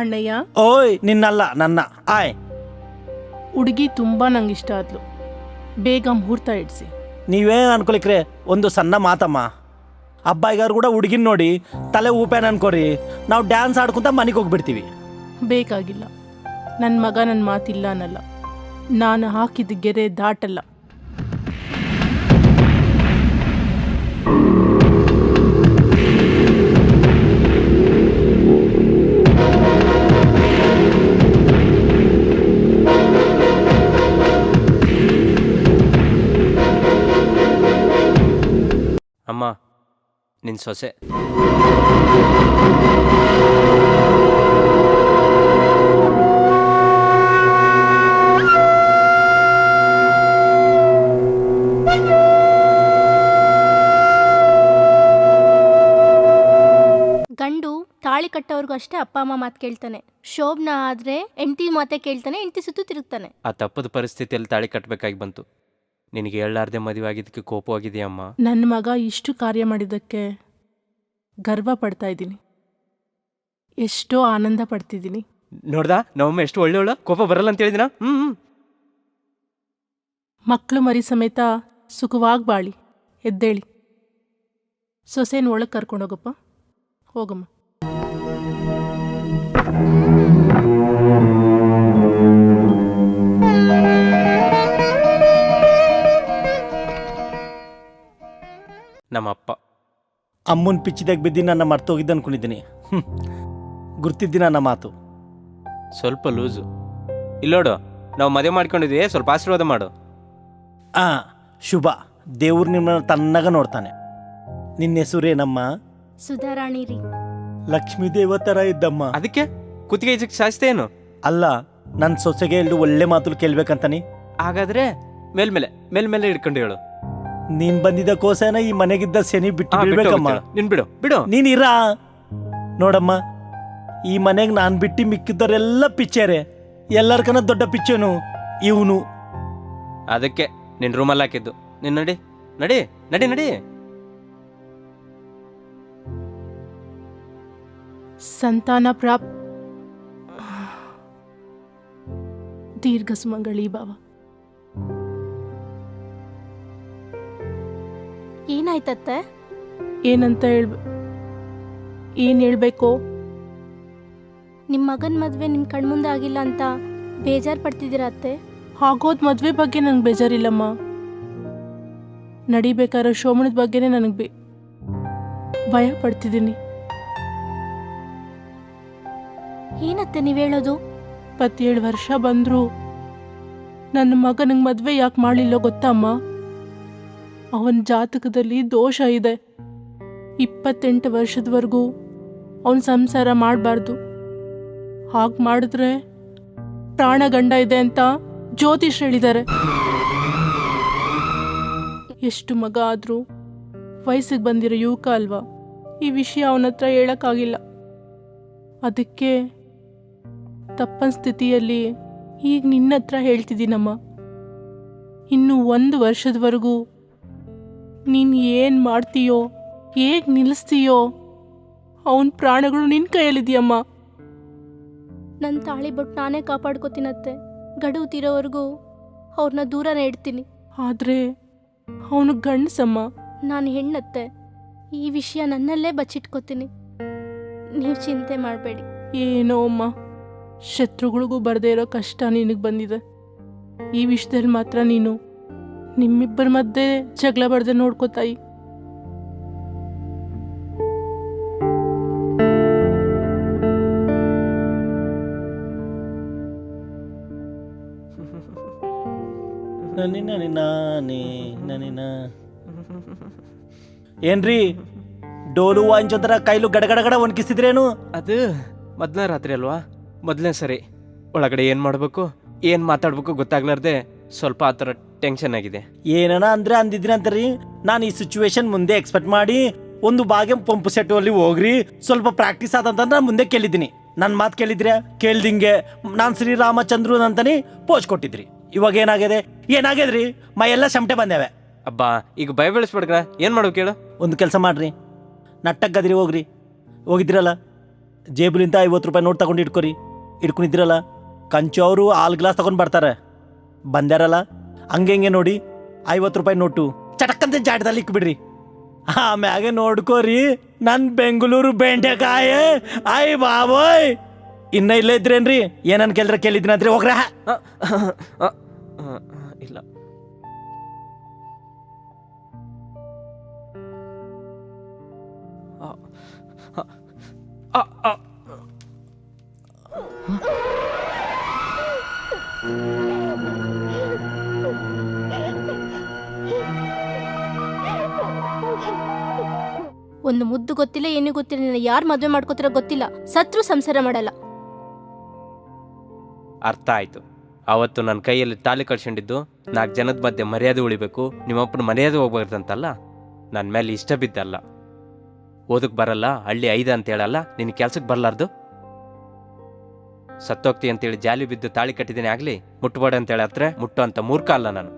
ಅಣ್ಣಯ್ಯ, ಓಯ್ ನಿನ್ನಲ್ಲ ನನ್ನ ಆಯ್. ಹುಡುಗಿ ತುಂಬಾ ನಂಗೆ ಇಷ್ಟ ಆದ್ಲು. ಬೇಗ ಮುಹೂರ್ತ ಇಡ್ಸಿ. ನೀವೇ ಅನ್ಕೊಳಿಕ್ರೆ ಒಂದು ಸಣ್ಣ ಮಾತಮ್ಮ. ಹಬ್ಬಗಾರು ಕೂಡ ಹುಡುಗಿನ ನೋಡಿ ತಲೆ ಊಪೇನ ಅನ್ಕೋರಿ, ನಾವು ಡ್ಯಾನ್ಸ್ ಆಡ್ಕೊಂತ ಮನೆಗೆ ಹೋಗ್ಬಿಡ್ತೀವಿ. ಬೇಕಾಗಿಲ್ಲ. ನನ್ನ ಮಗ ನನ್ನ ಮಾತಿಲ್ಲ ಅನ್ನಲ್ಲ. ನಾನು ಹಾಕಿದ ಗೆರೆ ದಾಟಲ್ಲ. ಅಮ್ಮ, ನಿನ್ನ ಸೊಸೆ. ಗಂಡು ತಾಳಿ ಕಟ್ಟೋರ್ಗೂ ಅಷ್ಟೇ ಅಪ್ಪ ಅಮ್ಮ ಮಾತು ಕೇಳ್ತಾನೆ. ಶೋಭನಾ ಆದ್ರೆ ಹೆಂಡತಿ ಮಾತೆ ಕೇಳ್ತಾನೆ, ಹೆಂಡತಿ ಸುತ್ತು ತಿರುಗ್ತಾನೆ. ಆ ತಪ್ಪದ ಪರಿಸ್ಥಿತಿಯಲ್ಲಿ ತಾಳಿ ಕಟ್ಟಬೇಕಾಗಿ ಬಂತು. ನಿನಗೆ ಹೇಳಲಾರ್ದೆ ಮದುವೆ ಆಗಿದ್ದಕ್ಕೆ ಕೋಪವಾಗಿದೆಯಮ್ಮ. ನನ್ನ ಮಗ ಇಷ್ಟು ಕಾರ್ಯ ಮಾಡಿದ್ದಕ್ಕೆ ಗರ್ವ ಪಡ್ತಾ ಇದ್ದೀನಿ. ಎಷ್ಟೋ ಆನಂದ ಪಡ್ತಿದ್ದೀನಿ. ನೋಡ್ದಾ ನಮ್ಮಮ್ಮ ಎಷ್ಟು ಒಳ್ಳೆಯವಳ, ಕೋಪ ಬರಲ್ಲ ಅಂತ ಹೇಳಿದಿನ. ಮಕ್ಕಳು ಮರಿ ಸಮೇತ ಸುಖವಾಗಿ ಬಾಳಿ. ಎದ್ದೇಳಿ. ಸೊಸೆನ ಒಳಗೆ ಕರ್ಕೊಂಡೋಗಪ್ಪ. ಹೋಗಮ್ಮ. ನಮ್ಮಪ್ಪ ಅಮ್ಮನ ಪಿಚ್ಚಿದಾಗ ಬಿದ್ದು ನನ್ನ ಮರ್ತೋಗಿದ್ದ ಅನ್ಕೊಂಡಿದ್ದೀನಿ. ಗುರ್ತಿದ್ದಿ ನನ್ನ ಮಾತು. ಸ್ವಲ್ಪ ಲೂಸು. ಇಲ್ಲೋಡು, ನಾವು ಮದುವೆ ಮಾಡ್ಕೊಂಡಿದ್ವಿ, ಸ್ವಲ್ಪ ಆಶೀರ್ವಾದ ಮಾಡು. ಶುಭ. ದೇವ್ರು ನಿಮ್ಮನ್ನ ತನ್ನಾಗ ನೋಡ್ತಾನೆ. ನಿನ್ನ ಹೆಸರೇನಮ್ಮ? ಸುಧಾರಾಣಿ ರೀ. ಲಕ್ಷ್ಮೀ ದೇವ ಥರ ಇದ್ದಮ್ಮ. ಅದಕ್ಕೆ ಕುತ್ತಿಗೆ ಈಜಕ್ಕೆ ಶಾಸ್ತಿ ಏನು? ಅಲ್ಲ, ನನ್ನ ಸೊಸೆಗೆ ಎರಡು ಒಳ್ಳೆ ಮಾತುలు ಕೇಳ್ಬೇಕಂತಾನೆ. ಹಾಗಾದ್ರೆ ಮೇಲ್ಮೇಲೆ ಹಿಡ್ಕೊಂಡು ಹೇಳು. ನೀನ್ ಬಂದಿದ್ದ ಕೋಸನ ಈ ಮನೆಗಿದ್ದ ಶನಿ ಬಿಟ್ಟು ಬಿಡ್ಬೇಕಮ್ಮ. ನೀನ್ ಬಿಡು. ನೀನ್ ಇರ. ನೋಡಮ್ಮ, ಈ ಮನೆಗೆ ನಾನ್ ಬಿಟ್ಟು ಮಿಕ್ಕಿದ್ದವರೆಲ್ಲ ಪಿಚ್ಚೇರೆ. ಎಲ್ಲರ್ಕನ ದೊಡ್ಡ ಪಿಚ್ಚೇನು ಇವನು. ಅದಕ್ಕೆ ನಿನ್ ರೂಮಲ್ಲಿ ಹಾಕಿದ್ದು. ನೀನ್ ನಡಿ. ಸಂತಾನ ಪ್ರಾಪ್ ದೀರ್ಘ ಸುಮಂಗಳಿ ಬಾವ. ಏನಾಯ್ತತ್ತೆ? ಏನಂತ ಏನ್ ಹೇಳ್ಬೇಕೋ? ನಿಮ್ಮ ಮಗನ ಮದ್ವೆ ನಿಮ್ಮ ಕಣ್ಮುಂದೆ ಆಗಿಲ್ಲ ಅಂತ ಬೇಜಾರು ಪಡ್ತಿದ್ದೀರಾ ಅತ್ತೆ? ಆಗೋದ್ ಮದ್ವೆ ಬಗ್ಗೆ ನಂಗೆ ಬೇಜಾರಿಲ್ಲಮ್ಮ. ನಡಿಬೇಕಾದ್ರೆ ಶೋಭನದ ಬಗ್ಗೆನೇ ನನಗೆ ಭಯ ಪಡ್ತಿದ್ದೀನಿ. ಏನತ್ತೆ ನೀವು ಹೇಳೋದು? 27 ವರ್ಷ ಬಂದ್ರು ನನ್ನ ಮಗನಿಗೆ ಮದ್ವೆ ಯಾಕೆ ಮಾಡಲಿಲ್ಲ ಗೊತ್ತಮ್ಮ? ಅವನ ಜಾತಕದಲ್ಲಿ ದೋಷ ಇದೆ. 28 ವರ್ಷದವರೆಗೂ ಅವನ ಸಂಸಾರ ಮಾಡಬಾರ್ದು. ಹಾಗೆ ಮಾಡಿದ್ರೆ ಪ್ರಾಣಗಂಡ ಇದೆ ಅಂತ ಜ್ಯೋತಿಷ್ ಹೇಳಿದ್ದಾರೆ. ಎಷ್ಟು ಮಗ ಆದರೂ ವಯಸ್ಸಿಗೆ ಬಂದಿರೋ ಯುವಕ ಅಲ್ವಾ? ಈ ವಿಷಯ ಅವನ ಹತ್ರ ಹೇಳೋಕ್ಕಾಗಿಲ್ಲ. ಅದಕ್ಕೆ ತಪ್ಪನ ಸ್ಥಿತಿಯಲ್ಲಿ ಈಗ ನಿನ್ನ ಹತ್ರ ಹೇಳ್ತಿದ್ದೀನಮ್ಮ. ಇನ್ನು 1 ವರ್ಷದವರೆಗೂ ನೀನು ಏನು ಮಾಡ್ತೀಯೋ, ಹೇಗೆ ನಿಲ್ಲಿಸ್ತೀಯೋ, ಅವನ ಪ್ರಾಣಗಳು ನಿನ್ನ ಕೈಯಲ್ಲಿದೆಯಮ್ಮ. ನನ್ನ ತಾಳಿ ಬೊಟ್ಟು ನಾನೇ ಕಾಪಾಡ್ಕೋತೀನತ್ತೆ. ಗಡುವು ತೀರೋವರೆಗೂ ಅವ್ರನ್ನ ದೂರನೇ ಇಡ್ತೀನಿ. ಆದರೆ ಅವನು ಗಂಡಸಮ್ಮ. ನಾನು ಹೆಣ್ಣತ್ತೆ. ಈ ವಿಷಯ ನನ್ನಲ್ಲೇ ಬಚ್ಚಿಟ್ಕೋತೀನಿ. ನೀವು ಚಿಂತೆ ಮಾಡಬೇಡಿ. ಏನೋ ಅಮ್ಮ, ಶತ್ರುಗಳಿಗೂ ಬರದೇ ಇರೋ ಕಷ್ಟ ನಿನಗೆ ಬಂದಿದೆ. ಈ ವಿಷಯದಲ್ಲಿ ಮಾತ್ರ ನೀನು ನಿಮ್ಮಿಬ್ಬರ ಮಧ್ಯೆ ಜಗಳ ಬರದೆ ನೋಡ್ಕೋತಾಯಿ. ಏನ್ರಿ ಡೋಲು ವಾಂಚೋದ್ರ ಕೈಲು ಗಡಗಡಗಡ ಒಣಗಿಸಿದ್ರೇನು? ಅದು ಮೊದಲನೇ ರಾತ್ರಿ ಅಲ್ವಾ, ಮೊದಲನೇ ಸರಿ. ಒಳಗಡೆ ಏನು ಮಾಡಬೇಕು, ಏನು ಮಾತಾಡ್ಬೇಕು ಗೊತ್ತಾಗ್ಲಾರ್ದೆ ಸ್ವಲ್ಪ ಆ ಥರ ಟೆನ್ಷನ್ ಆಗಿದೆ. ಏನನ ಅಂದ್ರೆ ಅಂದಿದ್ರಿ ಅಂತಾರಿ. ನಾನು ಈ ಸಿಚುವೇಶನ್ ಮುಂದೆ ಎಕ್ಸ್ಪೆಕ್ಟ್ ಮಾಡಿ ಒಂದು ಬಾಗೆ ಪಂಪ್ ಸೆಟ್ ಅಲ್ಲಿ ಹೋಗ್ರಿ, ಸ್ವಲ್ಪ ಪ್ರಾಕ್ಟೀಸ್ ಆದಂತಂದ್ರೆ ಮುಂದೆ ಕೇಳಿದ್ದೀನಿ. ನನ್ನ ಮಾತು ಕೇಳಿದ್ರೆ ಕೇಳ್ದಿಂಗೆ ನಾನು ಶ್ರೀರಾಮಚಂದ್ರು ಅಂತಾನೆ ಪೋಸ್ಟ್ ಕೊಟ್ಟಿದ್ರಿ. ಇವಾಗ ಏನಾಗ್ಯದ್ರಿ? ಮೈ ಎಲ್ಲ ಶಮಟೆ ಬಂದೇವೆ. ಅಬ್ಬಾ, ಈಗ ಭಯ ಬೆಳೆಸ್ಬೇಡ್ರ, ಏನು ಮಾಡ್ಬೇಕು ಹೇಳು? ಒಂದು ಕೆಲಸ ಮಾಡ್ರಿ, ನಟ್ಟಕ್ಕೆ ಗದ್ರಿ ಹೋಗ್ರಿ. ಹೋಗಿದ್ರಲ್ಲ, ಜೇಬುಲಿಂದ 50 ರೂಪಾಯಿ ನೋಟ್ ತಗೊಂಡು ಇಟ್ಕೊಂಡಿದ್ರಲ್ಲ, ಕಂಚು ಅವರು ಹಾಲು ಗ್ಲಾಸ್ ತಗೊಂಡು ಬರ್ತಾರೆ, ಬಂದ್ಯಾರಲ್ಲ ಹಂಗೆ ನೋಡಿ 50 ರೂಪಾಯಿ ನೋಟು ಚಟಕ್ಕಂತ ಜಾಟದಲ್ಲಿ ಇಕ್ಬಿಡ್ರಿ. ಆಮ್ಯಾಗೆ ನೋಡ್ಕೋರಿ ನನ್ನ ಬೆಂಗಳೂರು ಬೆಂಡೆಕಾಯ. ಆಯ್ ಬಾಬೋಯ್, ಇನ್ನ ಇಲ್ಲೇ ಇದ್ರೇನ್ರಿ? ಏನನ್ ಕೇಳಿದ್ರೆ ಕೇಳಿದ್ನಂತ್ರಿ, ಹೋಗ್ರ. ಇಲ್ಲ. ಒಂದು ಮುದ್ದು ಗೊತ್ತಿಲ್ಲ, ಏನೂ ಗೊತ್ತಿಲ್ಲ. ನಿನ್ನ ಯಾರು ಮದುವೆ ಮಾಡ್ಕೋತಿರೋ ಗೊತ್ತಿಲ್ಲ. ಸತ್ರು ಸಂಸಾರ ಮಾಡಲ್ಲ. ಅರ್ಥ ಆಯ್ತು. ಅವತ್ತು ನನ್ನ ಕೈಯಲ್ಲಿ ತಾಳಿ ಕಳ್ಕೊಂಡಿದ್ದು 4 ಜನದ ಮಧ್ಯೆ ಮರ್ಯಾದೆ ಉಳಿಬೇಕು, ನಿಮ್ಮಪ್ಪನ ಮರ್ಯಾದೆ ಹೋಗ್ಬಾರ್ದಂತಲ್ಲ. ನನ್ನ ಮೇಲೆ ಇಷ್ಟ ಬಿದ್ದಲ್ಲ. ಓದಕ್ಕೆ ಬರಲ್ಲ, ಹಳ್ಳಿ 5 ಅಂತ ಹೇಳಲ್ಲ, ನಿನ್ನ ಕೆಲ್ಸಕ್ಕೆ ಬರಲಾರ್ದು. ಸತ್ತೋಗ್ತಿ ಅಂತೇಳಿ ಜಾಲಿ ಬಿದ್ದು ತಾಳಿ ಕಟ್ಟಿದ್ದೀನಿ ಆಗಲಿ, ಮುಟ್ಬೇಡ ಅಂತೇಳಿ ಹತ್ರ ಮುಟ್ಟು ಅಂತ ಮೂರ್ಖ ಅಲ್ಲ ನಾನು.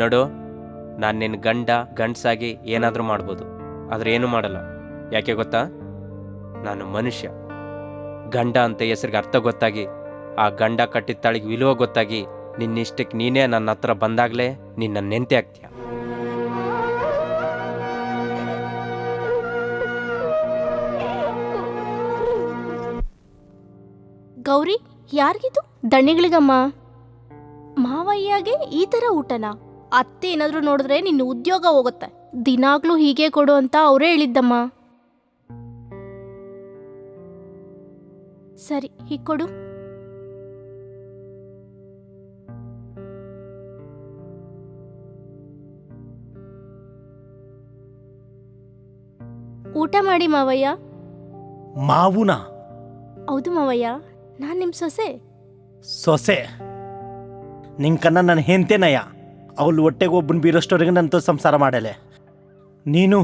ನೋಡು, ನಾನು ನಿನ್ನ ಗಂಡಸಾಗಿ ಏನಾದರೂ ಮಾಡ್ಬೋದು, ಆದರೆ ಏನೂ ಮಾಡಲ್ಲ. ಯಾಕೆ ಗೊತ್ತಾ? ನಾನು ಮನುಷ್ಯ. ಗಂಡ ಅಂತ ಹೆಸರಿಗೆ ಅರ್ಥ ಗೊತ್ತಾಗಿ, ಆ ಗಂಡ ಕಟ್ಟಿದ ತಾಳಿಗೆ ವಿಲುವ ಗೊತ್ತಾಗಿ, ನಿನ್ನಿಷ್ಟಕ್ಕೆ ನೀನೇ ನನ್ನ ಹತ್ರ ಬಂದಾಗಲೇ ನಿನ್ನ ನೆಂತೆ ಆಗ್ತೀಯ. ಗೌರಿ, ಯಾರಿಗಿದು? ದಣಿಗಳಿಗಮ್ಮ. ಮಾವಯ್ಯಗೆ ಈ ಥರ ಊಟನಾ? ಅತ್ತೆ ಏನಾದರೂ ನೋಡಿದ್ರೆ ನಿನ್ನ ಉದ್ಯೋಗ ಹೋಗುತ್ತೆ. ದಿನಾಗ್ಲೂ ಹೀಗೆ ಕೊಡು ಅಂತ ಅವರೇ ಹೇಳಿದ್ದಮ್ಮ. ಸರಿ, ಹೀಗೆ ಕೊಡು. ಊಟ ಮಾಡಿ ಮಾವಯ್ಯ. ಮಾವುನಾ? ಹೌದು ಮಾವಯ್ಯ, ನಾನು ನಿಮ್ಮ ಸೊಸೆ. ನಿಂಕನ್ನ ನನ್ನ ಹೆಂತೆನಯ್ಯ. ಅವಳು ಹೊಟ್ಟೆಗೆ ಒಬ್ಬನ ಬೀರೋಷ್ಟವರೆಗೆ ನನ್ನ ಸಂಸಾರ ಮಾಡಲೆ. ನೀನು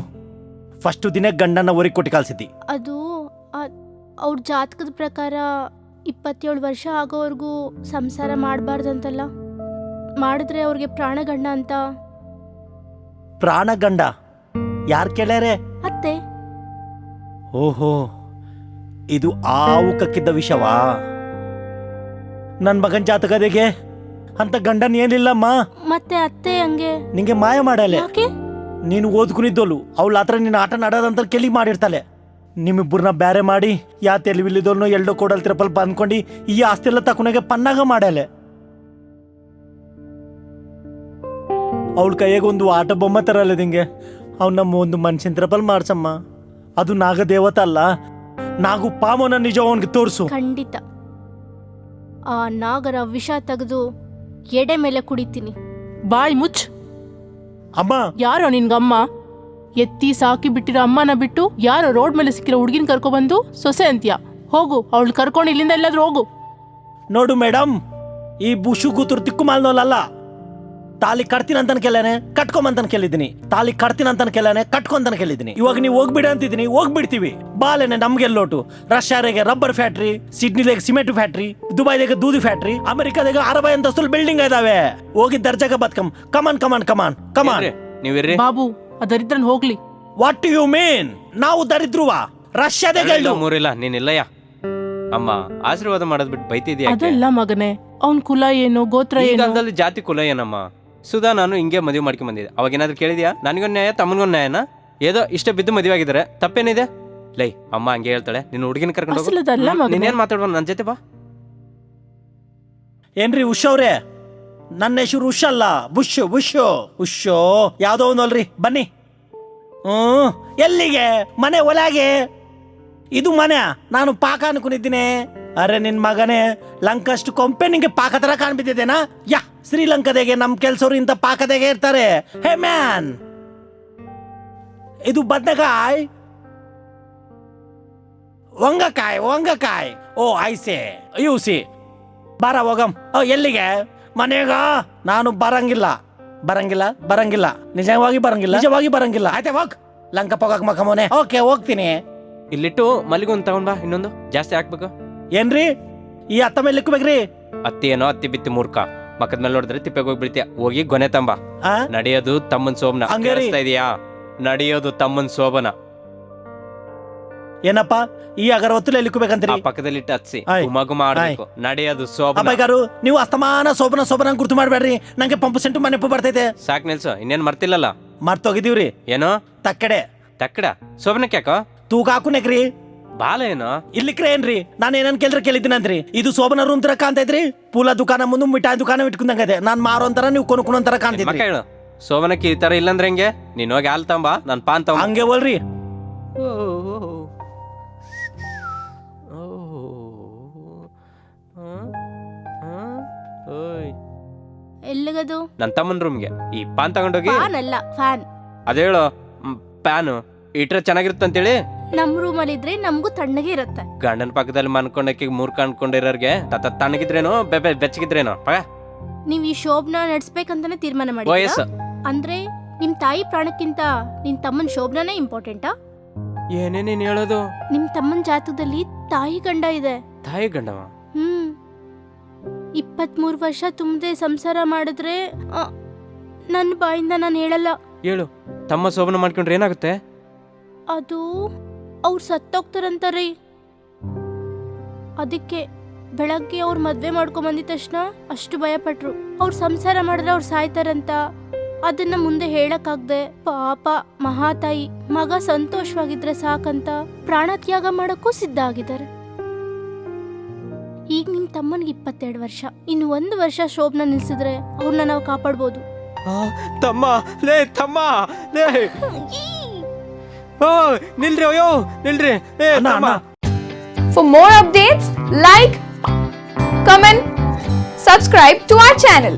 ಫಸ್ಟು ದಿನ ಗಂಡನ ಊರಿಗೆ ಕೊಟ್ಟು ಕಳ್ಸಿದ್ದಿ. ಅದು ಅವ್ರ ಜಾತಕದ ಪ್ರಕಾರ 27 ವರ್ಷ ಆಗೋವರೆಗೂ ಸಂಸಾರ ಮಾಡಬಾರ್ದಂತಲ್ಲ. ಮಾಡಿದ್ರೆ ಅವ್ರಿಗೆ ಪ್ರಾಣಗಂಡ ಅಂತ. ಪ್ರಾಣಗಂಡ ಯಾರು ಕೇಳ್ಯಾರೆ? ಅತ್ತೆ. ಓಹೋ, ಇದು ಆವು ಕಕ್ಕಿದ್ದ ವಿಷವಾ? ನನ್ನ ಮಗನ ಜಾತಕದೆಗೆ ಅಂತ ಗಂಡನ್ ಏನಿಲ್ಲಮ್ಮ. ಮತ್ತೆ ಅತ್ತೆ ಹಂಗೆ ನಿಂಗೆ ಮಾಯ ಮಾಡಲೆ. ಯಾಕೆ? ನೀನು ಓದ್ಕೊಂಡಿದ್ದೋಳು, ಅವಳ ಹತ್ರ ನಿನ್ನ ಆಟ ನಡೋದಂತ ಕೆಲಿ ಮಾಡಿರ್ತಾಳೆ. ನಿಮ್ಮಿಬ್ಬರನ್ನ ಬೇರೆ ಮಾಡಿ ಯಾ ತೆಲಿವಿಲ್ಲಿದ್ದೋನು ಎಲ್ಲೋ ಕೊಡಲ್ ತಿರಪಲ್ಪ ಅಂದ್ಕೊಂಡು ಈ ಆಸ್ತಿ ಎಲ್ಲ ತಕೊಂಡಾಗ ಪನ್ನಾಗ ಮಾಡಲೆ. ಅವಳ ಕೈಯಾಗ ಒಂದು ಆಟ ಬೊಮ್ಮ ತರಲ್ಲ ನಿಂಗೆ. ಅವನಮ್ಮ ಒಂದು ಮನುಷ್ಯನ ತಿರಪಲ್ ಮಾಡ್ಸಮ್ಮ. ಅದು ನಾಗದೇವತ ಅಲ್ಲ, ನಾಗು ಪಾಮನ ನಿಜ ಅವನಿಗೆ ತೋರಿಸು. ಖಂಡಿತ ಆ ನಾಗರ ವಿಷ ತೆಗೆದು ಎಡೆ ಮೇಲೆ ಕುಡಿತೀನಿ. ಬಾಯ್ ಮುಚ್. ಅಮ್ಮ, ಯಾರೋ ನಿನ್ಗಮ್ಮ? ಎತ್ತಿ ಸಾಕಿ ಬಿಟ್ಟಿರೋ ಅಮ್ಮನ ಬಿಟ್ಟು ಯಾರೋ ರೋಡ್ ಮೇಲೆ ಸಿಕ್ಕಿರೋ ಹುಡುಗಿನ ಕರ್ಕೊಬಂದು ಸೊಸೆ ಅಂತ್ಯ. ಹೋಗು, ಅವಳು ಕರ್ಕೊಂಡು ಇಲ್ಲಿಂದ ಎಲ್ಲಾದ್ರೂ ಹೋಗು. ನೋಡು ಮೇಡಮ್, ಈ ಬುಷು ಕೂತರು ತಿಕ್ಕು ಮಾಲ್ನೋಲಲ್ಲ. ತಾಲಿ ಕಟ್ತೀನಿ ಅಂತಾನೆ ಕೇಳೇನೆ, ಕಟ್ಕೊಂಬಂತಾನೆ ಕೇಳಿದ್ದೀನಿ. ತಾಲಿ ಕಟ್ತೀನಿ ಅಂತಾನೆ ಕೇಳೇನೆ, ಕಟ್ಕೊಂತಾನೆ ಕೇಳಿದ್ದೀನಿ. ಇವಾಗ ನೀವು ಹೋಗ್ಬಿಡ ಅಂತಿದ್ದೀನಿ, ಹೋಗ್ಬಿಡ್ತೀವಿ. ಬಾಲೇನೆ ನಮ್ಗೆ ಲೋಟು. ರಷ್ಯಾದಾಗೆ ರಬ್ಬರ್ ಫ್ಯಾಕ್ಟ್ರಿ, ಸಿಡ್ನಿದಾಗ ಸಿಮೆಂಟ್ ಫ್ಯಾಕ್ಟ್ರಿ, ದುಬೈದಾಗ ದೂದಿ ಫ್ಯಾಕ್ಟ್ರಿ, ಅಮೆರಿಕಾದಾಗ 60 ಅಂತಸ್ತುಲ್ ಬಿಲ್ಡಿಂಗ್ ಇದಾವೆ. ಹೋಗಿ ದರ್ಜಾಗ ಬದ್ಕಮ್. ಕಮಾನ್ ಕಮಾನ್ ಕಮಾನ್ ಕಮಾನ್. ನೀವಿರ್ರಿ ಬಾಬು, ಅದರಿದ್ರನ್ ಹೋಗ್ಲಿ. What you mean? ನಾವು ದರಿದ್ರುವ? ರಷ್ಯಾದಾಗ ಮೂರಿಲ್ಲ, ನೀನಿಲ್ಲಯ್ಯ. ಅಮ್ಮ ಆಶೀರ್ವಾದ ಮಾಡೋದ್ ಬಿಟ್ಟು ಬೈತಿದ್ಯಾ? ಅದಲ್ಲ ಮಗನೇ, ಅವನ್ ಕುಲ ಏನು, ಗೋತ್ರ ಈ ಏನು? ಕಾಲದಲ್ಲಿ ಜಾತಿ ಕುಲ ಏನಮ್ಮ? ಸುಧಾ ನಾನು ಹಿಂಗೆ ಮದುವೆ ಮಾಡ್ಕೊಂಡ್ ಬಂದಿದ್ದೆ. ಅವಾಗ ಏನಾದ್ರು ಕೇಳಿದ್ಯಾ? ನನಗೊಂದು ನ್ಯಾಯ, ತಮ್ಮನಿಗೊಂದು ನ್ಯಾಯನ? ಏದೋ ಇಷ್ಟ ಬಿದ್ದು ಮದುವೆ ಆಗಿದ್ದಾರೆ, ತಪ್ಪೇನಿದೆ? ಲೈ, ಅಮ್ಮ ಹಂಗೆ ಹೇಳ್ತಾಳೆ. ನಿನ್ನ ಹುಡುಗಿನ ಕರ್ಕೊಂಡು ಅಸಲು ಅದಲ್ಲ ಮಗನೇ. ನೀನೇನ್ ಮಾತಾಡ್ಬ ನನ್ನ ಜೊತೆ ಬಾ. ಏನ್ರಿ ಉಷವ್ರೆ? ನನ್ನ ಹೆಸರು ಉಷ್ ಅಲ್ಲ, ಬುಷ್. ಉಷೋ ಯಾವ್ದೋ ಒಂದಲ್ರಿ, ಬನ್ನಿ. ಎಲ್ಲಿಗೆ? ಮನೆ ಒಳಗೆ. ಇದು ಮನೆ, ನಾನು ಪಾಕ ಅನ್ಕೊಂಡಿದ್ದೀನಿ. ಅರೆ ನಿನ್ ಮಗನೇ, ಲಂಕಷ್ಟು ಕೊಂಪೆ ನಿಂಗೆ ಪಾಕ ತರ ಕಾಣ್ಬಿದ್ದೇನಾ? ಯಾ, ಶ್ರೀಲಂಕಾದಾಗೆ ನಮ್ ಕೆಲ್ಸವ್ರು ಇಂಥ ಪಾಕದಾಗೆ ಇರ್ತಾರೆ. ಹೇ ಮ್ಯಾನ್, ಇದು ಬದನೆಕಾಯ್, ವಂಗಕಾಯ್. ಓ ಐಸೆ ಯೂಸಿ. ಬಾರ ಹೋಗಮ್. ಎಲ್ಲಿಗೆ? ಮನೆಗ? ನಾನು ಬರಂಗಿಲ್ಲ. ನಿಜವಾಗಿ ಬರಂಗಿಲ್ಲ. ಆಯ್ತಾ, ಹೋಗ್. ಲಂಕ ಪೋಗಕ್ ಮಕ ಮನೆ. ಓಕೆ, ಹೋಗ್ತೀನಿ. ಇಲ್ಲಿಟ್ಟು ಮಲ್ಲಿಗೊಂದು ತಗೊಂಡ್ ಬಾ. ಇನ್ನೊಂದು ಜಾಸ್ತಿ ಹಾಕ್ಬೇಕು. ಏನ್ರಿ ಈ ಅತ್ತ ಮೇಲೆ ಇಕ್ಬೇಕ್ರಿ? ಅತ್ತಿ ಏನೋ ಅತ್ತಿ ಬಿತ್ತಿ ಮೂರ್ಖ. ಮಕ್ಕದ ಮೇಲೆ ನೋಡಿದ್ರೆ ತಿಪ್ಪೆಗೆ ಹೋಗಿ ಬೀಳ್ತೀಯ. ಹೋಗಿ ಗೊನೆ ತಂಬ. ಆ? ನಡೆಯೋದು ತಮ್ಮನ್ ಶೋಭನ. ಹಂಗೆ ರೀ. ಕೇಳಿಸ್ತಾ ಇದೀಯಾ? ನಡೆಯೋದು ತಮ್ಮನ್ ಶೋಭನ. ಏನಪ್ಪ ಈ ಅಗರವತ್ತಲ್ಲಿ ಎಲ್ಲಿಕೋಬೇಕಂತೀರಿ? ಆ ಪಕ್ಕದಲ್ಲಿ ಇಟ್ಟು ಹಚ್ಚಿ ಆಯ್. ಗುಮ ಗುಮ ಆಡ್ಬೇಕು. ನಡೆಯೋದು ಶೋಭನ. ಅಬ್ಬಾಯ್ಗಾರು ನೀವು ಅಸ್ತಮಾನ ಶೋಭನ ಗುರ್ತು ಮಾಡ್ಬೇಡ್ರಿ, ನಂಗೆ ಪಂಪ್ ಸೆಂಟು ಮನೆಪ್ಪ ಬರ್ತೈತೆ. ಸಾಕ್ ನಿಲ್ಸು, ಇನ್ನೇನ್ ಮರ್ತಿಲ್ಲಲ್ಲ. ಮರ್ತೋಗಿದೀವ್ರಿ. ಏನೋ ತಕ್ಕಡೆ ತಕ್ಕಡ ಶೋಭನಕ್ಕೆ ಯಾಕೋ ತೂಕ ಹಾಕು ನೆಕ್ರಿ. ಬಾಲ ಏನೋ ಇಲ್ಲಿಕ್ರೆ ಏನ್ರಿ, ನಾನು ಏನನ್ ಕೇಳಿದ್ದೀನಂತ್ರಿ. ಇದು ಶೋಭನ ರೂಮ್ ತರ ಕಾಣ್ತೈತ್ರಿ. ಪೂಲ ದುಕಾನ ಮುಂದೆ ಮಿಠಾಯಿ ದುಕಾನ ಇಟ್ಕೊಂಡಂಗದೆ. ನಾನ್ ಮಾರೋ ಅಂತಾರ, ನೀವು ಕೊನುಕೊಂತರ ಮಕ್ಕ ಕಾಣ್ತಿದ್ರಿ. ಹೇಳು ಶೋಭನಕ್ಕೆ ಈ ತರ ಇಲ್ಲಂದ್ರೆ ಹೆಂಗೆ? ನೀನ್ ಹೋಗಿ ಹಾಲ್ ತಂಬ, ನಾನ್ ಪಾನ್ ತಗೊಂಬ. ಹಂಗೆ ಹೋಲ್ರಿ. ಎಲ್ಲಿಗದು? ನನ್ ತಮ್ಮನ್ ರೂಮ್ಗೆ ಈ ಪಾನ್ ತಗೊಂಡೋಗಿ. ಫ್ಯಾನ್ ಅಲ್ಲ, ಫ್ಯಾನ್. ಅದೇಳು ಪ್ಯಾನು ಇಟ್ರೆ ಚೆನ್ನಾಗಿರುತ್ತಂತೇಳಿ. ನಮ್ ರೂಮಲ್ಲಿ ಇದ್ರೆ ನಮಗೂ ತಣ್ಣಗೆ ಇರುತ್ತೆ. ಗಂಡನ ಪಕ್ಕದಲ್ಲಿ ಮನ್ಕೊಂಡಕ್ಕೆ ಮೂರ್ ಕಾಣ್ಕೊಂಡಿರೋರ್ಗೆ ತಣ್ಣಗಿದ್ರೇನು ಬೆಚ್ಚಗಿದ್ರೇನು ಪಗ. ನೀವ್ ಈ ಶೋಭನ ನಡೆಸ್ಬೇಕಂತಾನೆ ತೀರ್ಮಾನ ಮಾಡಿ. ವಯಸ್ಸು ಅಂದ್ರೆ ನಿಮ್ ತಾಯಿ ಪ್ರಾಣಕ್ಕಿಂತ ನಿಮ್ ತಮ್ಮನ್ ಶೋಭನೇ ಇಂಪಾರ್ಟೆಂಟಾ? ಏನೇ ನೀನ್ ಹೇಳೋದು? ನಿಮ್ ತಮ್ಮನ್ ಜಾತಕದಲ್ಲಿ ತಾಯಿ ಗಂಡ ಇದೆ. ತಾಯಿ ಗಂಡವ? 23 ವರ್ಷ ತುಂಬದೆ ಸಂಸಾರ ಮಾಡಿದ್ರೆ ನನ್ನ ಬಾಯಿಂದ ನಾನು ಹೇಳಲ್ಲ. ಹೇಳು, ತಮ್ಮ ಶೋಭನ ಮಾಡ್ಕೊಂಡ್ರೆ ಏನಾಗುತ್ತೆ? ಅದು ಅವ್ರು ಸತ್ತೋಗ್ತಾರಂತಾರೀ. ಅದಕ್ಕೆ ಬೆಳಗ್ಗೆ ಅವ್ರ ಮದ್ವೆ ಮಾಡ್ಕೊಂಡ್ ಬಂದಿದ ತಕ್ಷಣ ಅಷ್ಟು ಭಯ ಪಟ್ರು. ಅವ್ರು ಸಂಸಾರ ಮಾಡಿದ್ರೆ ಅವ್ರು ಸಾಯ್ತಾರಂತ. ಅದನ್ನ ಮುಂದೆ ಹೇಳಕ್ಕಾಗ್ದೆ ಪಾಪ ಮಹಾತಾಯಿ ಮಗ ಸಂತೋಷವಾಗಿದ್ರೆ ಸಾಕಂತ ಪ್ರಾಣ ತ್ಯಾಗ ಮಾಡಕ್ಕೂ ಸಿದ್ಧ ಆಗಿದ್ದಾರೆ. ಈಗ ನಿಮ್ ತಮ್ಮನಿಗೆ 22 ವರ್ಷ. ಇನ್ನು 1 ವರ್ಷ ಶೋಭನ ನಿಲ್ಸಿದ್ರೆ ಅವ್ರನ್ನ ನಾವು ಕಾಪಾಡ್ಬೋದು. ತಮ್ಮ ಲೇ ತಮ್ಮ ಲೇ ನಿಲ್ರಿ, ಅಯ್ಯೋ ನಿಲ್ರಿ. ಅಣ್ಣ, ಅಣ್ಣ. For more updates, like, comment, subscribe to our channel.